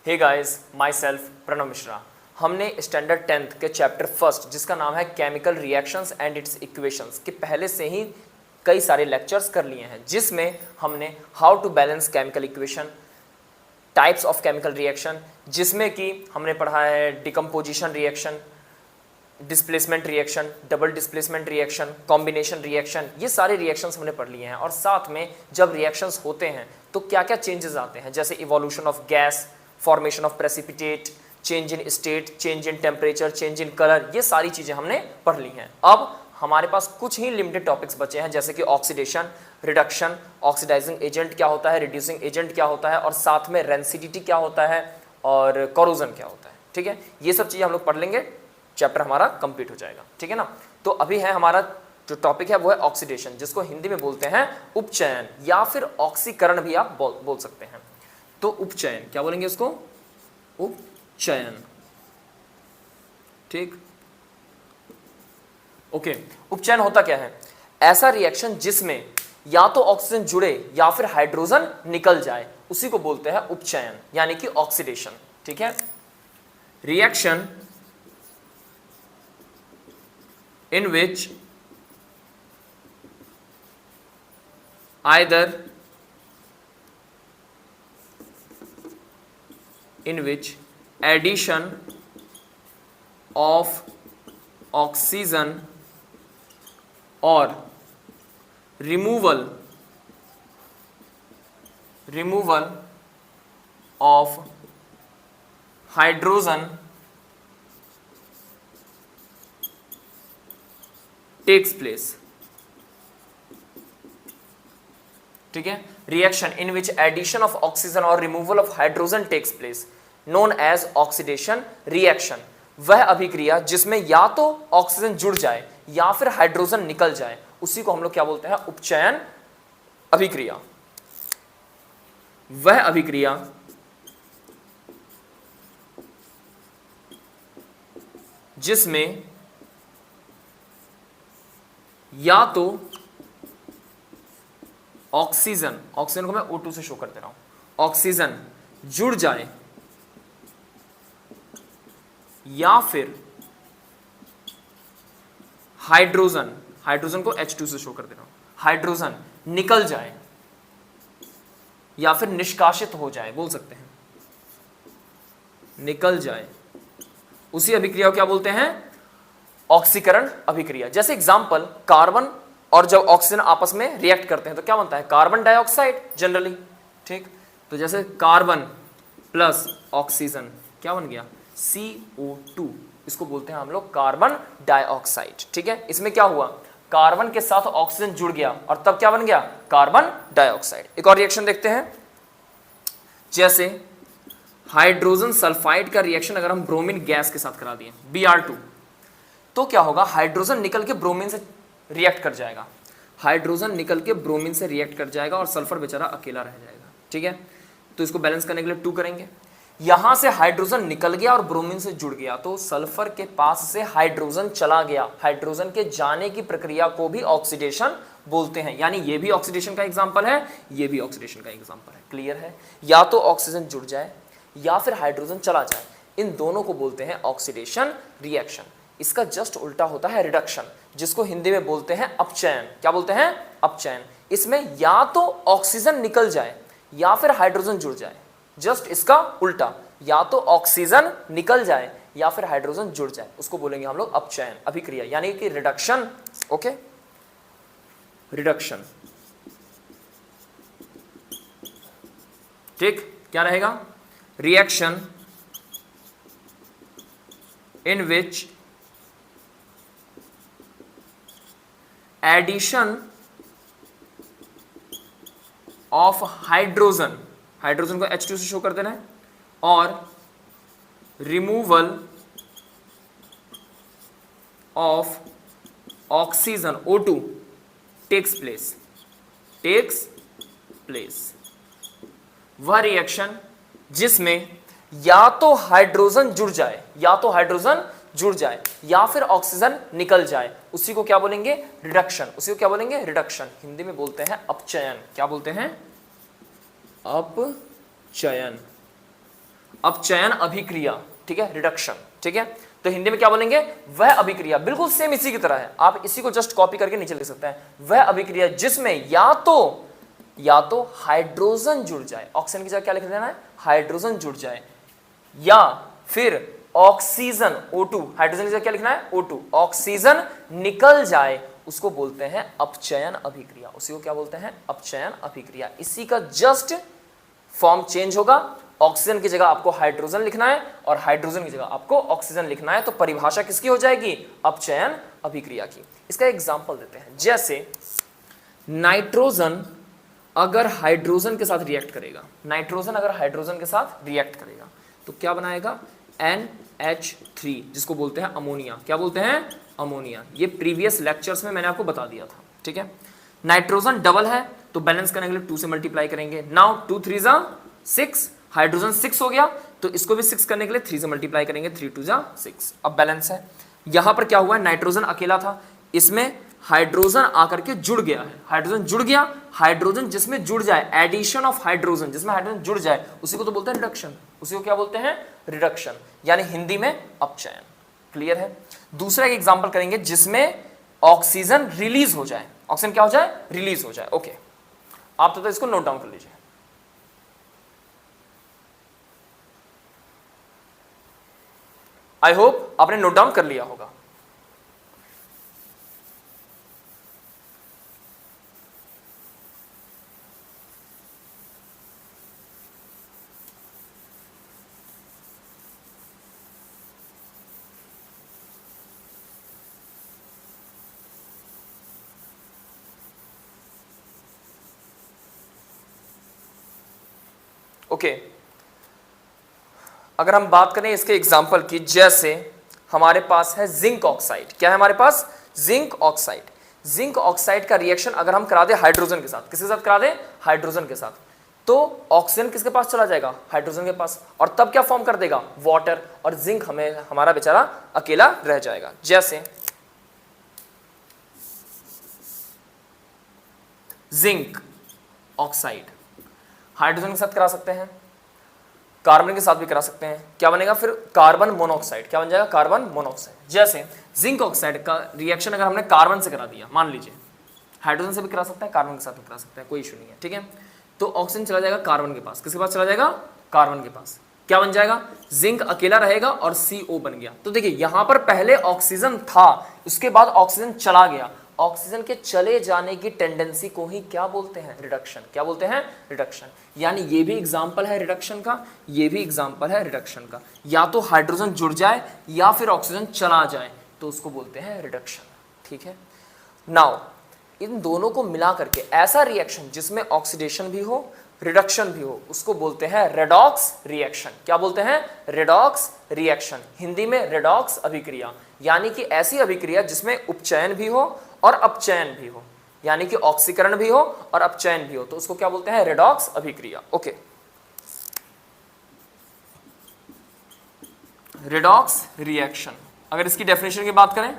हे guys, myself Pranav Mishra. हमने standard 10th के chapter first जिसका नाम है chemical reactions and its equations के पहले से ही कई सारे लेक्चर्स कर लिए हैं, जिसमें हमने how to balance chemical equation, types of chemical reaction, जिसमें कि हमने पढ़ा है decomposition reaction, displacement reaction, double displacement reaction, combination reaction, ये सारे रिएक्शंस हमने पढ़ लिए हैं। और साथ में जब रिएक्शंस होते हैं तो क्या क्या चेंजेस आते हैं, जैसे evolution of gas, formation of precipitate, change in state, change in temperature, change in colour, ये सारी चीज़ें हमने पढ़ ली हैं। अब हमारे पास कुछ ही लिमिटेड टॉपिक्स बचे हैं, जैसे कि ऑक्सीडेशन, रिडक्शन, ऑक्सीडाइजिंग एजेंट क्या होता है, रिड्यूसिंग एजेंट क्या होता है, और साथ में रेंसिडिटी क्या होता है और कोरोजन क्या होता है। ठीक है, ये सब चीज़ें हम लोग पढ़ लेंगे, चैप्टर हमारा कंप्लीट हो जाएगा। ठीक है ना। तो अभी है हमारा जो टॉपिक है वो है ऑक्सीडेशन, जिसको हिंदी में बोलते हैं उपचयन या फिर ऑक्सीकरण भी आप बोल सकते हैं। तो उपचयन क्या बोलेंगे इसको, उपचयन। ठीक, ओके। उपचयन होता क्या है, ऐसा रिएक्शन जिसमें या तो ऑक्सीजन जुड़े या फिर हाइड्रोजन निकल जाए, उसी को बोलते हैं उपचयन यानी कि ऑक्सीडेशन। ठीक है, reaction in which addition of oxygen or removal of hydrogen takes place। ठीक है, reaction in which addition of oxygen और removal of hydrogen takes place known as oxidation reaction, वह अभिक्रिया जिसमें या तो ऑक्सीजन जुड़ जाए या फिर हाइड्रोजन निकल जाए, उसी को हम लोग क्या बोलते हैं, उपचयन अभिक्रिया। वह अभिक्रिया जिसमें या तो ऑक्सीजन को मैं O2 से शो कर दे रहा हूं, ऑक्सीजन जुड़ जाए या फिर हाइड्रोजन को H2 से शो कर दे रहा हूं, हाइड्रोजन निकल जाए या फिर निष्कासित हो जाए, बोल सकते हैं निकल जाए, उसी अभिक्रिया को क्या बोलते हैं, ऑक्सीकरण अभिक्रिया। जैसे एग्जांपल, कार्बन और जब ऑक्सीजन आपस में रिएक्ट करते हैं तो क्या बनता है, कार्बन डाइऑक्साइड जनरली। ठीक, तो जैसे कार्बन प्लस ऑक्सीजन क्या बन गया, CO2, इसको बोलते हैं हम लोग कार्बन डाइऑक्साइड। ठीक है, इसमें क्या हुआ, कार्बन के साथ ऑक्सीजन जुड़ गया और तब क्या बन गया, कार्बन डाइऑक्साइड। एक और रिएक्शन देखते हैं, जैसे हाइड्रोजन सल्फाइड का रिएक्शन अगर हम ब्रोमीन गैस के साथ करा दिए Br2, तो क्या होगा, हाइड्रोजन निकल के ब्रोमीन से रिएक्ट कर जाएगा, हाइड्रोजन निकल के ब्रोमीन से रिएक्ट कर जाएगा और सल्फर बेचारा अकेला रह जाएगा। ठीक है, तो इसको बैलेंस करने के लिए 2 करेंगे। यहां से हाइड्रोजन निकल गया और ब्रोमीन से जुड़ गया, तो सल्फर के पास से हाइड्रोजन चला गया, हाइड्रोजन के जाने की प्रक्रिया को भी ऑक्सीडेशन बोलते हैं। यानी ये भी ऑक्सीडेशन का एग्जाम्पल है, ये भी ऑक्सीडेशन का एग्जाम्पल है। क्लियर है, या तो ऑक्सीजन जुड़ जाए या फिर हाइड्रोजन चला जाए, इन दोनों को बोलते हैं ऑक्सीडेशन रिएक्शन। इसका जस्ट उल्टा होता है रिडक्शन, जिसको हिंदी में बोलते हैं अपचयन। क्या बोलते हैं, अपचयन। इसमें या तो ऑक्सीजन निकल जाए या फिर हाइड्रोजन जुड़ जाए, जस्ट इसका उल्टा, या तो ऑक्सीजन निकल जाए या फिर हाइड्रोजन जुड़ जाए, उसको बोलेंगे हम लोग अपचयन अभिक्रिया यानी कि रिडक्शन। Okay, reduction. ठीक, क्या रहेगा, reaction in which addition of hydrogen को H2 से शो कर देना है, और removal of oxygen O2 takes place. वह रिएक्शन जिसमें या तो हाइड्रोजन जुड़ जाए या फिर ऑक्सीजन निकल जाए, उसी को क्या बोलेंगे, रिडक्शन। उसी को क्या बोलेंगे, रिडक्शन। हिंदी में बोलते हैं अपचयन। क्या बोलते हैं, अपचयन। अपचयन अभिक्रिया, ठीक है, रिडक्शन, ठीक है। तो हिंदी में क्या बोलेंगे, वह अभिक्रिया, बिल्कुल सेम इसी की तरह है, आप इसी को जस्ट कॉपी करके नीचे लिख सकते हैं। वह अभिक्रिया जिसमें या तो हाइड्रोजन जुड़ जाए, ऑक्सीजन की जगह क्या लिख देना है, हाइड्रोजन जुड़ जाए, या फिर ऑक्सीजन O2, हाइड्रोजन की जगह क्या लिखना है, O2, ऑक्सीजन निकल जाए, उसको बोलते हैं अपचयन अभिक्रिया। उसी को क्या बोलते हैं, अपचयन अभिक्रिया। इसी का जस्ट फॉर्म चेंज होगा, ऑक्सीजन की जगह आपको हाइड्रोजन लिखना है और हाइड्रोजन की जगह आपको ऑक्सीजन लिखना है, तो परिभाषा किसकी हो जाएगी, अपचयन अभिक्रिया की। इसका एग्जांपल देते हैं, जैसे नाइट्रोजन अगर हाइड्रोजन के साथ रिएक्ट करेगा, नाइट्रोजन अगर हाइड्रोजन के साथ रिएक्ट करेगा तो क्या बनाएगा, NH3, जिसको बोलते हैं अमोनिया। क्या बोलते हैं, अमोनिया। ये प्रीवियस लेक्चर्स में मैंने आपको बता दिया था, ठीक है। नाइट्रोजन डबल है तो बैलेंस करने के लिए 2 से मल्टीप्लाई करेंगे। नाउ 2 3 जा 6, हाइड्रोजन 6 हो गया तो इसको भी 6 करने के लिए 3 से मल्टीप्लाई करेंगे, 3 2 जा 6, अब बैलेंस है। यहां पर क्या हुआ है, नाइट्रोजन अकेला था, इसमें हाइड्रोजन आकर के जुड़ गया है, हाइड्रोजन जुड़ गया, हाइड्रोजन जिसमें जुड़ जाए, एडिशन ऑफ हाइड्रोजन, जिसमें हाइड्रोजन जुड़ जाए, उसी को तो बोलते हैं रिडक्शन, उसी को क्या बोलते हैं, रिडक्शन, यानी हिंदी में अपचयन। क्लियर है। दूसरा एक एग्जांपल करेंगे जिसमें ऑक्सीजन रिलीज हो जाए, ऑक्सीजन क्या हो जाए, रिलीज हो जाए। ओके, आप तो इसको नोट डाउन कर लीजिए। आई होप आपने नोट डाउन कर लिया होगा। ओके, अगर हम बात करें इसके एग्जाम्पल की, जैसे हमारे पास है जिंक ऑक्साइड। क्या है हमारे पास, जिंक ऑक्साइड। जिंक ऑक्साइड का रिएक्शन अगर हम करा दे हाइड्रोजन के साथ, किसके साथ करा दे, हाइड्रोजन के साथ, तो ऑक्सीजन किसके पास चला जाएगा, हाइड्रोजन के पास, और तब क्या फॉर्म कर देगा, वाटर, और जिंक हमारा बेचारा अकेला रह जाएगा। जैसे जिंक ऑक्साइड हाइड्रोजन के साथ करा सकते हैं, कार्बन के साथ भी करा सकते हैं, क्या बनेगा फिर, कार्बन मोनोऑक्साइड। क्या बन जाएगा, कार्बन मोनोऑक्साइड। जैसे जिंक ऑक्साइड का रिएक्शन अगर हमने कार्बन से करा दिया, मान लीजिए, हाइड्रोजन से भी करा सकते हैं, कार्बन के साथ भी करा सकते हैं, कोई इशू नहीं है, ठीक है। तो ऑक्सीजन चला जाएगा कार्बन के पास, किसके पास चला जाएगा, कार्बन के पास, क्या बन जाएगा, जिंक अकेला रहेगा और CO बन गया। तो देखिए यहां पर पहले ऑक्सीजन था, उसके बाद ऑक्सीजन चला गया, ऑक्सीजन के चले जाने की टेंडेंसी को ही क्या बोलते हैं, रिडक्शन। क्या बोलते हैं, रिडक्शन। यानी ये भी एग्जांपल है रिडक्शन का, ये भी एग्जांपल है रिडक्शन का। या तो हाइड्रोजन जुड़ जाए या फिर ऑक्सीजन चला जाए तो उसको बोलते हैं रिडक्शन, ठीक है। नाउ इन दोनों को मिला करके ऐसा रिएक्शन जिसमें ऑक्सीडेशन भी हो, रिडक्शन भी हो, उसको बोलते हैं रेडॉक्स रिएक्शन। क्या बोलते हैं, रेडॉक्स रिएक्शन, हिंदी में रेडॉक्स अभिक्रिया। यानी कि ऐसी अभिक्रिया जिसमें उपचयन भी हो और अपचयन भी हो, यानी कि ऑक्सीकरण भी हो और अपचयन भी हो, तो उसको क्या बोलते हैं, रेडॉक्स अभिक्रिया। ओके, रेडॉक्स रिएक्शन, अगर इसकी डेफिनेशन की बात करें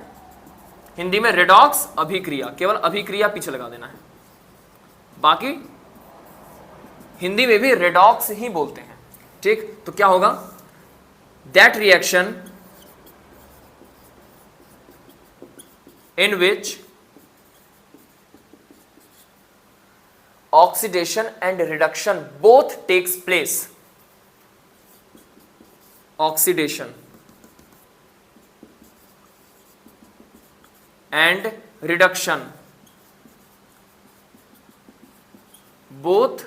हिंदी में, रेडॉक्स अभिक्रिया, केवल अभिक्रिया पीछे लगा देना है, बाकी हिंदी में भी रेडॉक्स ही बोलते हैं, ठीक। तो क्या होगा, that reaction in which oxidation and reduction both takes place, oxidation and reduction both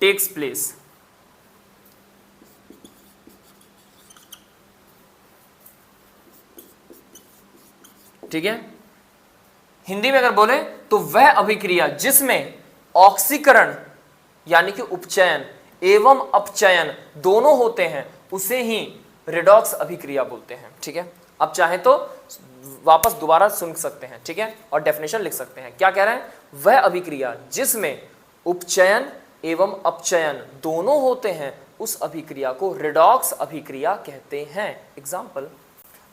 takes place। ठीक है, हिंदी में अगर बोले तो वह अभिक्रिया जिसमें ऑक्सीकरण यानी कि उपचयन एवं अपचयन दोनों होते हैं उसे ही रेडॉक्स अभिक्रिया बोलते हैं, ठीक है। अब चाहे तो वापस दोबारा सुन सकते हैं, ठीक है, और डेफिनेशन लिख सकते हैं। क्या कह रहे हैं, वह अभिक्रिया जिसमें उपचयन एवं अपचयन दोनों होते हैं उस अभिक्रिया को रेडॉक्स अभिक्रिया कहते हैं। एग्जाम्पल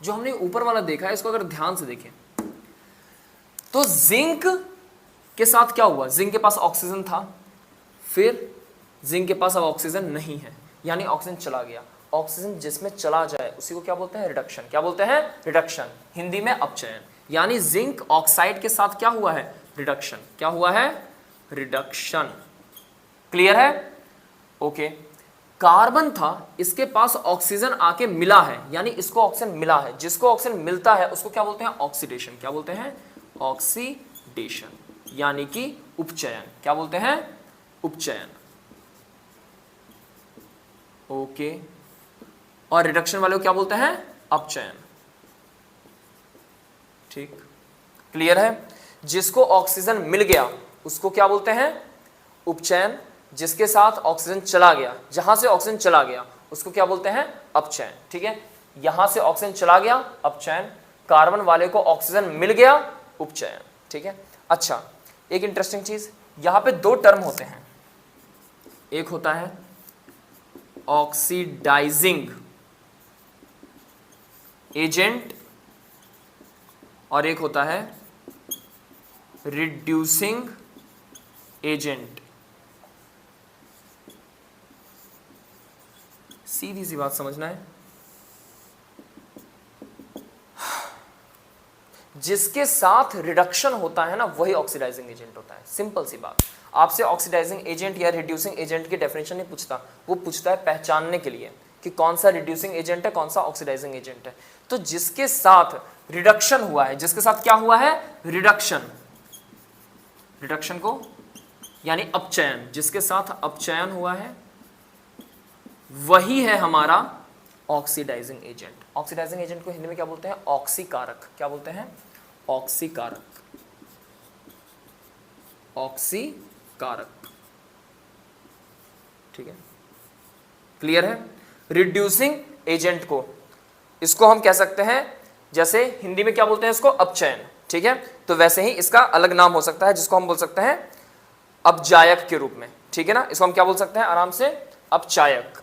जो हमने ऊपर वाला देखा है इसको अगर ध्यान से देखें तो जिंक के साथ क्या हुआ, जिंक के पास ऑक्सीजन था, फिर जिंक के पास अब ऑक्सीजन नहीं है, यानी ऑक्सीजन चला गया। ऑक्सीजन जिसमें चला जाए उसी को क्या बोलते हैं? रिडक्शन। क्या बोलते हैं? रिडक्शन, हिंदी में अपचयन। यानी जिंक ऑक्साइड के साथ क्या हुआ है? रिडक्शन। क्या हुआ है? रिडक्शन। क्लियर है? ओके। कार्बन था, इसके पास ऑक्सीजन आके मिला है, यानी इसको ऑक्सीजन मिला है। जिसको ऑक्सीजन मिलता है उसको क्या बोलते हैं? ऑक्सीडेशन। क्या बोलते हैं? ऑक्सीडेशन, यानी कि उपचयन। क्या बोलते हैं? उपचयन। ओके। और रिडक्शन वाले को क्या बोलते हैं? अपचयन। ठीक, क्लियर है? जिसको ऑक्सीजन मिल गया उसको क्या बोलते हैं? उपचयन। जिसके साथ ऑक्सीजन चला गया, जहां से ऑक्सीजन चला गया उसको क्या बोलते हैं? अपचयन। ठीक है, यहां से ऑक्सीजन चला गया अपचयन, कार्बन वाले को ऑक्सीजन मिल गया उपचयन। ठीक है। अच्छा, एक इंटरेस्टिंग चीज, यहां पे दो टर्म होते हैं, एक होता है ऑक्सीडाइजिंग एजेंट और एक होता है रिड्यूसिंग एजेंट। सीधी सी बात समझना है, जिसके साथ रिडक्शन होता है ना वही ऑक्सीडाइजिंग एजेंट होता है। सिंपल सी बात। आपसे ऑक्सीडाइजिंग एजेंट या रिड्यूसिंग एजेंट की डेफिनेशन नहीं पूछता, वो पूछता है पहचानने के लिए कि कौन सा रिड्यूसिंग एजेंट है, कौन सा ऑक्सीडाइजिंग एजेंट है। तो जिसके साथ रिडक्शन हुआ है, जिसके साथ क्या हुआ है? रिडक्शन, रिडक्शन को यानी अपचयन, जिसके साथ अपचयन हुआ है वही है हमारा ऑक्सीडाइजिंग एजेंट। ऑक्सीडाइजिंग एजेंट को हिंदी में क्या बोलते हैं? ऑक्सीकारक। क्या बोलते हैं? ऑक्सीकारक। ऑक्सीकारक। ठीक है, क्लियर है? रिड्यूसिंग एजेंट को, इसको हम कह सकते हैं, जैसे हिंदी में क्या बोलते हैं इसको? अपचयन। ठीक है, तो वैसे ही इसका अलग नाम हो सकता है जिसको हम बोल सकते हैं अपजायक के रूप में। ठीक है ना, इसको हम क्या बोल सकते हैं आराम से? अपचायक।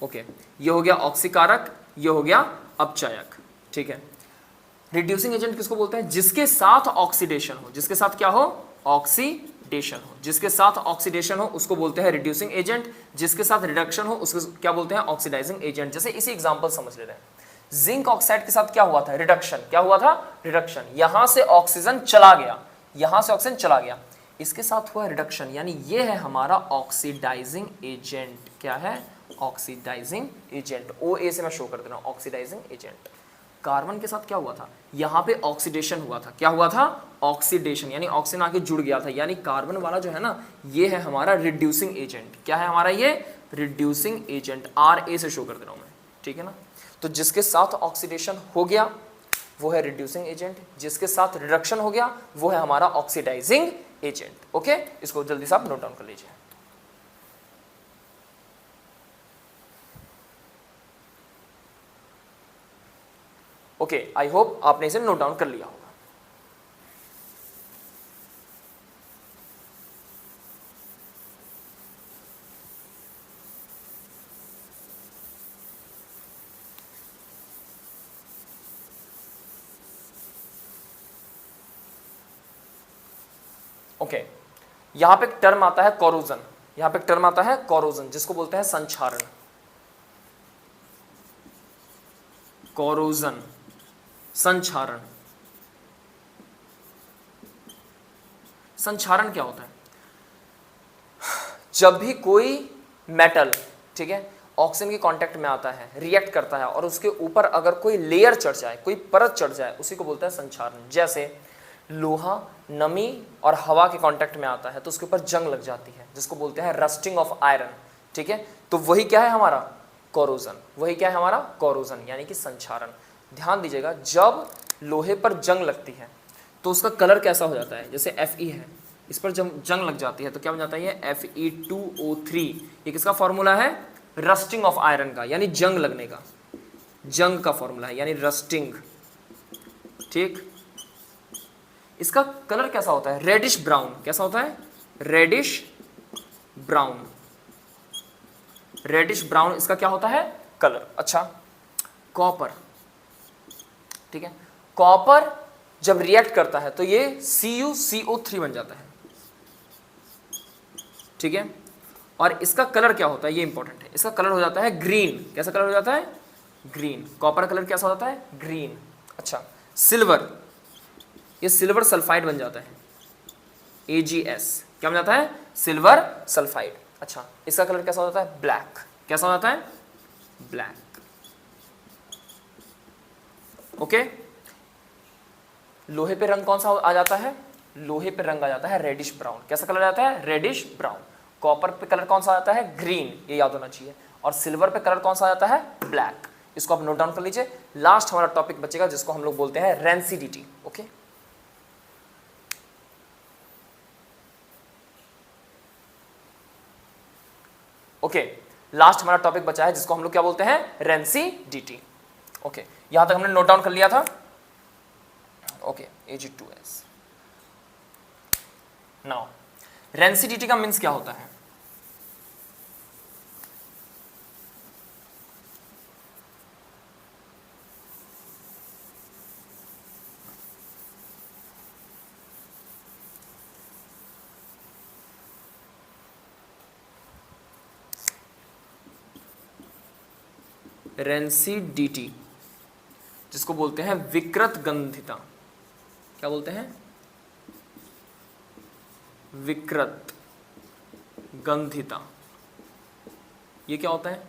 ओके, ये हो गया ऑक्सीकारक, ये हो गया अपचायक। ठीक है। रिड्यूसिंग एजेंट किसको बोलते हैं? जिसके साथ ऑक्सीडेशन हो, जिसके साथ क्या हो? ऑक्सीडेशन हो। जिसके साथ ऑक्सीडेशन हो उसको बोलते हैं रिड्यूसिंग एजेंट, जिसके साथ रिडक्शन हो उसको क्या बोलते हैं? Oxidizing agent. जैसे इसी एग्जांपल समझ ले रहे हैं, जिंक ऑक्साइड के साथ क्या हुआ था? रिडक्शन। क्या हुआ था? रिडक्शन। यहां से ऑक्सीजन चला गया, यहां से ऑक्सीजन चला गया, इसके साथ हुआ रिडक्शन, यानी ये है हमारा ऑक्सीडाइजिंग एजेंट। क्या है? Oxidising agent. OA से मैं शो कर दे रहा हूं, ऑक्सीडाइजिंग एजेंट। कार्बन के साथ क्या हुआ था? यहां पे ऑक्सीडेशन हुआ था। क्या हुआ था? ऑक्सीडेशन, यानी ऑक्सीजन आके जुड़ गया था, यानी कार्बन वाला जो है ना, ये है हमारा रिड्यूसिंग एजेंट। क्या है हमारा ये? Reducing agent. RA से शो कर दे रहा हूं मैं। ठीक है ना, तो जिसके साथ ऑक्सीडेशन हो गया वो है रिड्यूसिंग एजेंट, जिसके साथ रिडक्शन हो गया वो है हमारा ऑक्सीडाइजिंग एजेंट। ओके, इसको जल्दी से आप नोट डाउन कर लीजिए। ओके, आई होप आपने इसे नोट डाउन कर लिया होगा। ओके, यहां पे एक टर्म आता है कोरोजन। यहां पे एक टर्म आता है कोरोजन, जिसको बोलते हैं संक्षारण। कोरोजन, संक्षारण। संक्षारण क्या होता है? जब भी कोई मेटल, ठीक है, ऑक्सीजन के कांटेक्ट में आता है, रिएक्ट करता है और उसके ऊपर अगर कोई लेयर चढ़ जाए, कोई परत चढ़ जाए, उसी को बोलते हैं संक्षारण। जैसे लोहा नमी और हवा के कांटेक्ट में आता है तो उसके ऊपर जंग लग जाती है, जिसको बोलते हैं रस्टिंग ऑफ आयरन। ठीक है, तो वही क्या है हमारा? कोरोजन। वही क्या है हमारा? कोरोजन, यानी कि संक्षारण। ध्यान दीजिएगा, जब लोहे पर जंग लगती है तो उसका कलर कैसा हो जाता है? जैसे Fe है, इस पर जब जंग लग जाती है तो क्या बन जाता है? ये Fe2O3। ये किसका फॉर्मूला है? रस्टिंग ऑफ आयरन का, यानी जंग लगने का। जंग का फॉर्मूला है, यानी रस्टिंग। ठीक, इसका कलर कैसा होता है? Reddish brown. कैसा होता है? Reddish brown. रेडिश ब्राउन इसका क्या होता है? कलर। अच्छा, कॉपर, ठीक है, कॉपर जब रिएक्ट करता है तो ये CuCO3 बन जाता है। ठीक है। और इसका कलर क्या होता है, ये इंपॉर्टेंट है, इसका कलर हो जाता है ग्रीन। कैसा कलर हो जाता है? ग्रीन। कॉपर कलर कैसा होता है? ग्रीन। अच्छा, सिल्वर, ये सिल्वर सल्फाइड बन जाता है, AgS। क्या बन जाता है? Silver sulphide. अच्छा, इसका कलर कैसा हो जाता है? ब्लैक। कैसा हो जाता है? ब्लैक। ओके। लोहे पे रंग कौन सा आ जाता है? लोहे पे रंग आ जाता है रेडिश ब्राउन। कैसा कलर आता है? Reddish brown. कॉपर पे कलर कौन सा आता है? ग्रीन, ये याद होना चाहिए। और सिल्वर पे कलर कौन सा आता है? ब्लैक। इसको आप नोट डाउन कर लीजिए। लास्ट हमारा टॉपिक बचेगा जिसको हम लोग बोलते हैं रेंसिडिटी। ओके, ओके, लास्ट हमारा टॉपिक बचा है जिसको हम लोग क्या बोलते हैं? रेंसिडिटी। ओके, यहां तक हमने नोट डाउन कर लिया था। Okay, Ag2S। नाउ रेंसिडिटी का मीन्स क्या होता है? रेंसिडिटी जिसको बोलते हैं विकृत गंधिता। क्या बोलते हैं? विकृत गंधिता। ये क्या होता है?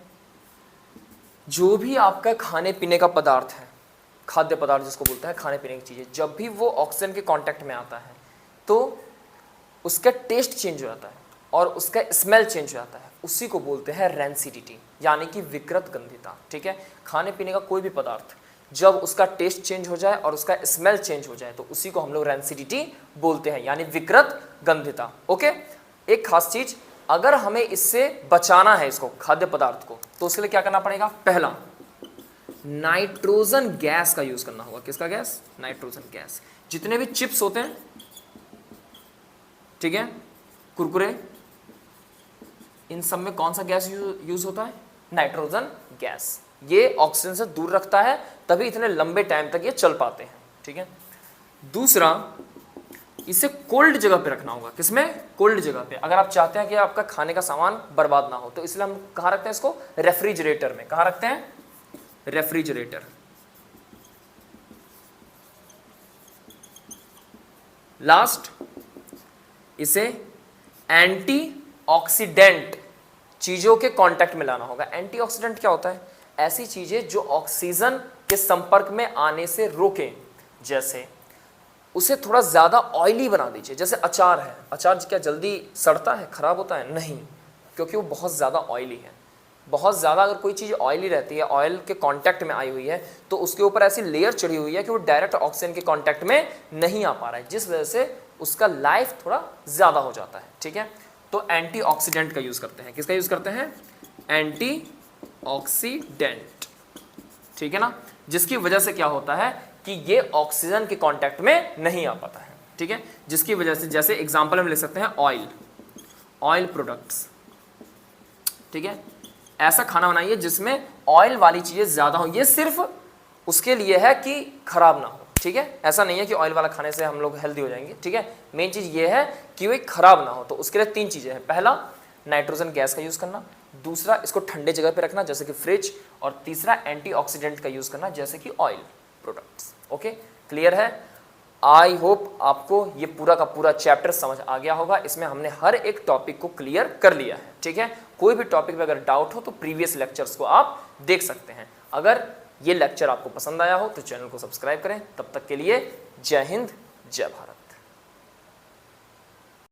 जो भी आपका खाने पीने का पदार्थ है, खाद्य पदार्थ जिसको बोलते हैं, खाने पीने की चीजें, जब भी वो ऑक्सीजन के कांटेक्ट में आता है तो उसका टेस्ट चेंज हो जाता है और उसका स्मेल चेंज हो जाता है, उसी को बोलते हैं रेंसिडिटी, यानी कि विकृत गंधिता। ठीक है, खाने पीने का कोई भी पदार्थ जब उसका टेस्ट चेंज हो जाए और उसका स्मेल चेंज हो जाए तो उसी को हम लोग रेंसिडिटी बोलते हैं, यानी विकृत गंधिता। ओके, एक खास चीज, अगर हमें इससे बचाना है इसको खाद्य पदार्थ को, तो उसके लिए क्या करना पड़ेगा? पहला, नाइट्रोजन गैस का यूज करना होगा। किसका गैस? Nitrogen gas. जितने भी चिप्स होते हैं, ठीक है, कुरकुरे, इन सब में कौन सा गैस यूज होता है? Nitrogen gas. ये ऑक्सीजन से दूर रखता है, तभी इतने लंबे टाइम तक ये चल पाते हैं। ठीक है, दूसरा, इसे कोल्ड जगह पे रखना होगा। किसमें? कोल्ड जगह पे। अगर आप चाहते हैं कि आपका खाने का सामान बर्बाद ना हो तो इसलिए हम कहाँ रखते हैं इसको? रेफ्रिजरेटर में। कहाँ रखते हैं? रेफ्रिजरेटर। लास्ट, इसे एंटीऑक्सीडेंट चीजों के कांटेक्ट में लाना होगा। एंटीऑक्सीडेंट क्या होता है? ऐसी चीजें जो ऑक्सीजन के संपर्क में आने से रोकें। जैसे उसे थोड़ा ज्यादा ऑयली बना दीजिए। जैसे अचार है, अचार क्या जल्दी सड़ता है, खराब होता है? नहीं, क्योंकि वो बहुत ज्यादा ऑयली है। बहुत ज़्यादा अगर कोई चीज़ ऑयली रहती है, ऑयल के कांटेक्ट में आई हुई है, तो उसके ऊपर ऐसी लेयर चढ़ी हुई है कि वो डायरेक्ट ऑक्सीजन के कांटेक्ट में नहीं आ पा रहा है, जिस वजह से उसका लाइफ थोड़ा ज़्यादा हो जाता है। ठीक है, तो एंटीऑक्सीडेंट का यूज़ करते हैं। किसका यूज़ करते हैं? एंटीऑक्सीडेंट। ठीक है ना, जिसकी वजह से क्या होता है कि ये ऑक्सीजन के कांटेक्ट में नहीं आ पाता है। ठीक है, जिसकी वजह से, जैसे एग्जांपल हम ले सकते हैं ऑयल, ऑयल प्रोडक्ट्स। ठीक है, ऐसा खाना बनाइए जिसमें ऑयल वाली चीजें ज्यादा हो। ये सिर्फ उसके लिए है कि खराब ना हो। ठीक है, ऐसा नहीं है कि ऑयल वाला खाने से हम लोग हेल्दी हो जाएंगे। ठीक है, मेन चीज ये है कि वो खराब ना हो। तो उसके लिए 3 चीजें हैं। पहला, नाइट्रोजन गैस का यूज करना। दूसरा, इसको ठंडे जगह पे रखना जैसे कि फ्रिज। और तीसरा, एंटीऑक्सीडेंट का यूज करना जैसे कि ऑयल प्रोडक्ट्स। ओके, क्लियर है? आई होप आपको ये पूरा का पूरा चैप्टर समझ आ गया होगा। इसमें हमने हर एक टॉपिक को क्लियर कर लिया है। ठीक है, कोई भी टॉपिक में अगर डाउट हो तो प्रीवियस लेक्चर्स को आप देख सकते हैं। अगर ये लेक्चर आपको पसंद आया हो तो चैनल को सब्सक्राइब करें। तब तक के लिए जय हिंद, जय भारत।